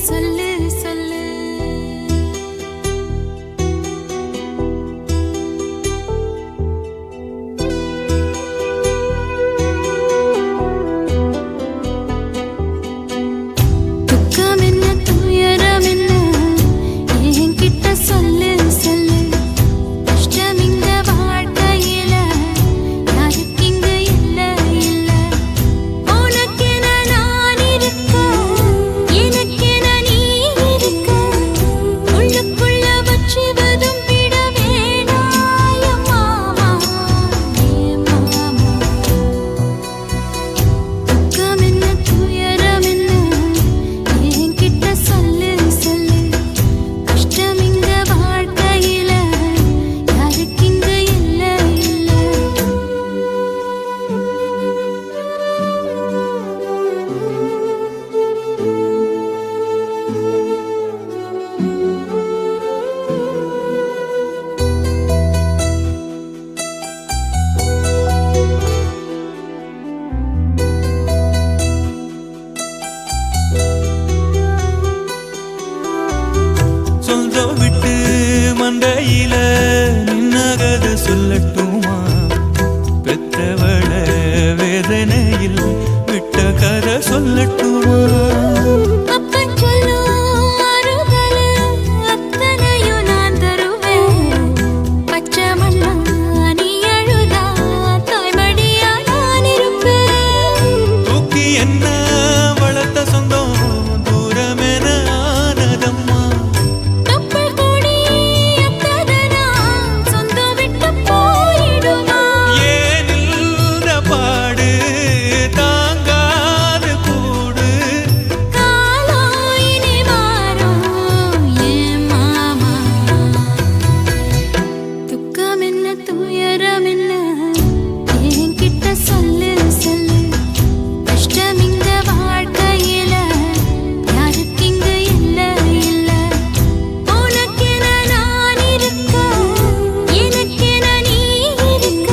சொல்லு சொல்லு. துக்கம் என்ன துயரம் என்ன என்கிட்ட சொல்லு சொல்லு. கஷ்டம் இங்க வாழ்க்கையில யாருக்கு இங்க இல்ல இல்ல. உனக்கென நான் இருக்க எனக்கென நீ இருக்க. உள்ளுக்குள்ள வச்சுவதும் விட வேணாய மாமா ஏ மாமா. துக்கம் என்ன துயரம் என்ன என்கிட்ட சொல்லு சொல்லு. கஷ்டம் இங்க வாழ்க்கையில யாருக்கு இங்க இல்ல இல்ல. சொந்தம் விட்டு மண்டையில நின்னகது சொல்லட்டுமா? பெத்தவள வேதனையில் விட்ட கதை சொல்லட்டுமா? அப்பன் சொல்லும் ஆறுதல் அத்தனையும் நான் தருவேன். பச்சை மண்ணா நீ அழுதா தாய்மடியா நான் இருப்பேன். தூக்கி என்ன வளர்த்த சொந்தம் தூரமென ஆனதம்மா. கப்பல் கூடி அத்ததனா சொந்தம் விட்டு போயிடுமா? ஏனில்த பாடு தாங்காது கூடு. காலம் இனி மாறும் ஏன் மாமா. துக்கம் என்ன துயரம் என்ன என்கிட்ட சொல்லு சொல்லு. கஷ்டம் இங்க வாழ்க்கையில யாருக்கு இங்க இல்ல இல்ல. உனக்கென நான் இருக்க எனக்கென நீ இருக்க.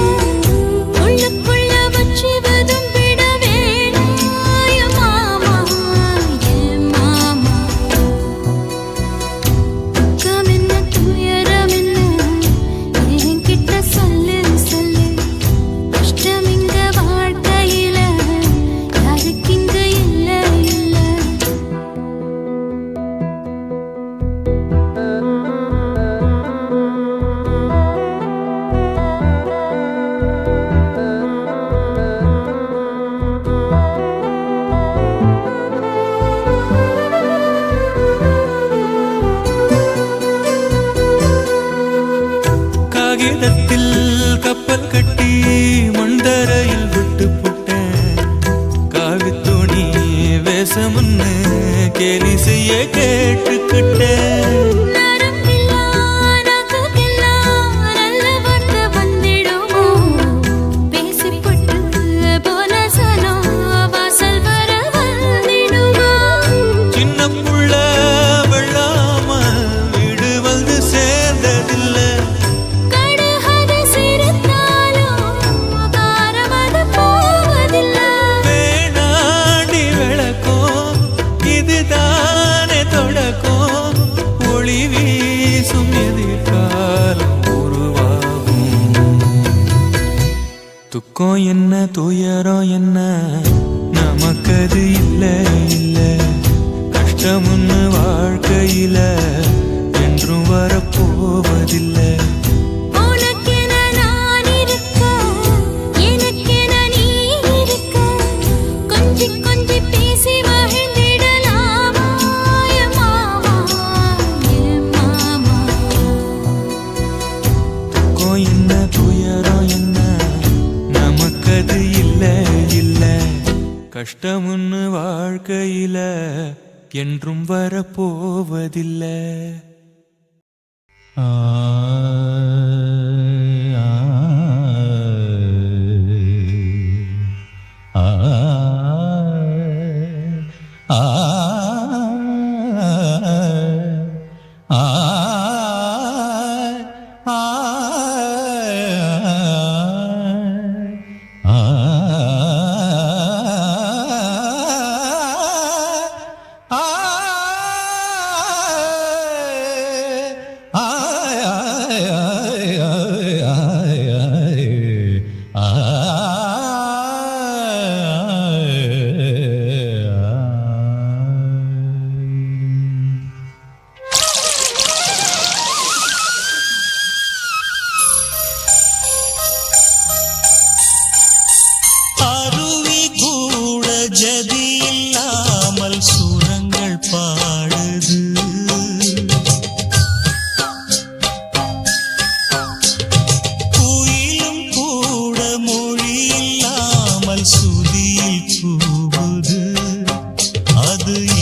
உள்ளுக்குள்ள வச்சுவதும் விட வேணாய மாமா ஏன் மாமா. துக்கம் என்ன துயரம் என்ன என்கிட்ட சொல்லு சொல்லு. கஷ்டம் இங்க வாழ்க்கையில யாருக்கு இங்க இல்ல இல்ல. காகிதத்தில் கப்பல் கட்டி மண்தரையில் விட்டு புட்டேன். காவி துணி வேஷமுன்னு கேலி செய்ய கேட்டுக்கிட்டேன். நரம்பில்லா நாக்குக்கெல்லாம் நல்ல வார்த்தை வந்திடுமோ? பேசிப்பட்டு போன சனம் வாசல் வர வந்திடுமோ? சின்ன புள்ள வெள்ளாம வீடு வந்து சேர்ந்ததில்ல. கடுகது சிரித்தாலும் காரமது போவதில்லை. வேணாண்டி விளக்கம் இதுதானே தொடக்கம். ஒளி வீசும் எதிர்காலம் உருவாகும். துக்கம் என்ன துயரம் என்ன நமக்கது இல்ல இல்ல. கஷ்டம்னு வாழ்க்கையில என்றும் வரப்போவதில்லை. உனக்கென நான் இருக்க எனக்கென நீ இருக்க. கொஞ்சி கொஞ்சி பேசி மகிழ்ந்திடலாமா என் மாமா என் மாமா. துக்கம் என்ன துயரம் என்ன நமக்கது இல்ல இல்ல. கஷ்டம்னு வாழ்க்கையில என்றும் வரப்போவதில்லை. ஆ ஆ ஆ ஆ ஆ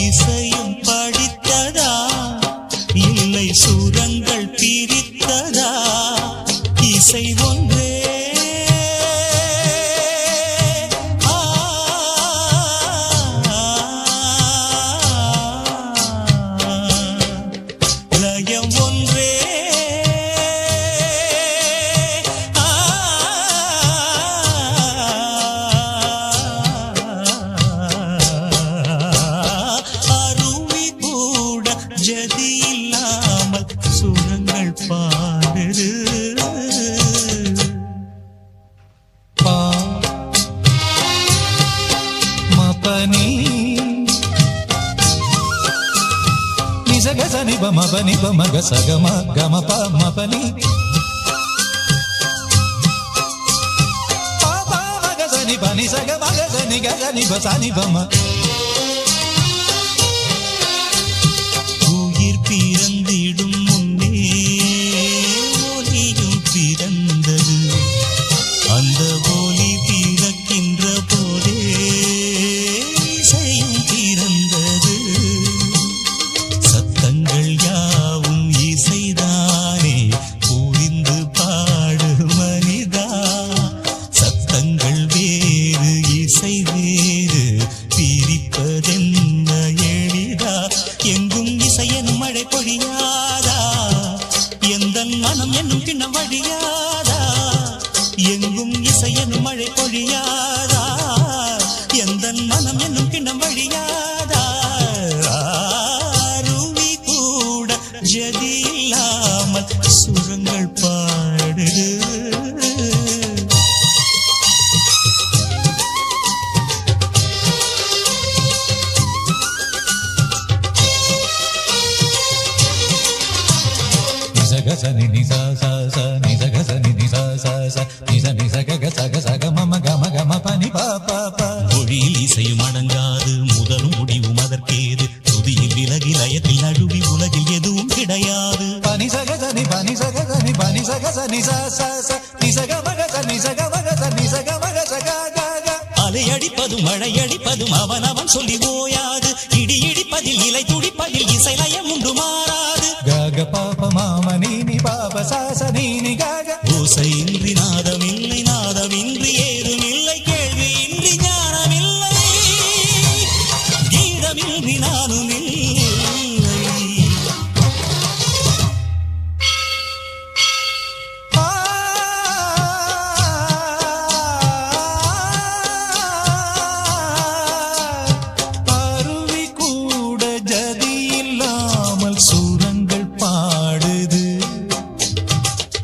இசையும் படித்ததா இல்லை சுரங்கள் பிரித்ததா இசை ஒன்றே லயம் ஒன்றே அருவி கூட ஜதி இல்லாமல் சுரங்கள் பாடுது மபனி நிசகசனி பமபனி பமக சகம கமப மபனி பாபா மகசனி பனி சகமகசனி கசனி பசனி பம உயிர் பிறந்திடும் முன்னே ஒலியும் பிறந்தது அந்த ஒலி பிறக்கின்ற போதே இசையும் பிறந்தது சத்தங்கள் யாவும் இசைதானே புரிந்து பாடு மனிதா சத்தங்கள் வேறு இசை வேறு பிரிப்பதென்ன எளிதா எங்கும் இசையெனும் மழை பொழியாதா எந்தன் மனம் என்னும் கிண்ணம் வழியாதா எங்கும் இசையெனும் மழை பொழியாதா எந்தன் மனம் என்னும் கிண்ணம் வழியாதா அருவி கூட ஜதி இல்லாமல் சுரங்கள் பாடுது நிசகசனி நிசா சா சா நிசகசனி நிசா சா சா நிச நிசக சக சக மம கம கம பனி பா பா பா மொழியில் இசையும் அடங்காது முதலும் முடிவும் அதற்கேது துதியில் விலகி லயத்தில் நழுவி உலகில் எதுவும் கிடையாது பனி சகசனி பனி சகசனி பனி சகசனி சா சா சா நிசக மகசனி சக மகசனி சக மக சக க க அலையடிப்பதும் மழையடிப்பதும் அவனவன் சொல்லி ஓயாது இடி இடிப்பதில் இலை துடிப்பதில் இசை லயம் உண்டு மாறாது கக பாப மாம நீனி பாப சாச நீனி கக ஓசையின்றி நாதமில்லை நாதமின்றி ஏதுமில்லை கேள்வியின்றி ஞானமில்லை கீதமின்றி நானும் இல்லை அருவி கூட ஜதி இல்லாமல் சூரங்கள் பாடுது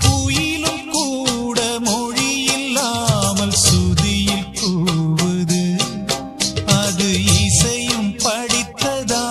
குயிலும் கூட மொழி இல்லாமல் சுதியில் கூவுது அது இசையும் படித்ததா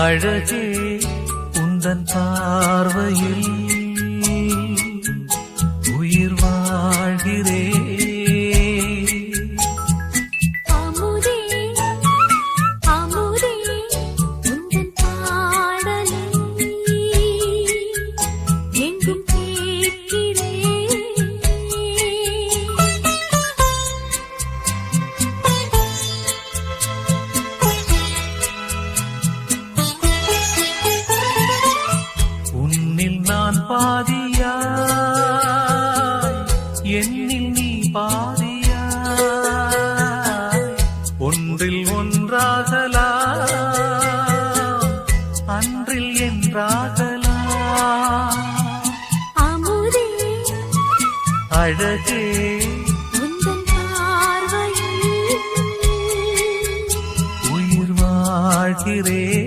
அழகே உந்தன் பார்வையில் உயிர் வாழ்கிறேன். அமுதே அமுதே உந்தன் பாடலை எங்கும் கேட்கிறேன். உன்னில் நான் பாதியாய் என்னில் நீ பாதியாய் ஒன்றில் ஒன்றாகலாம் அன்றில் என்றாகலாம். அமுதே அழகே உந்தன் பார்வையில் உயிர் வாழ்கிறேன்.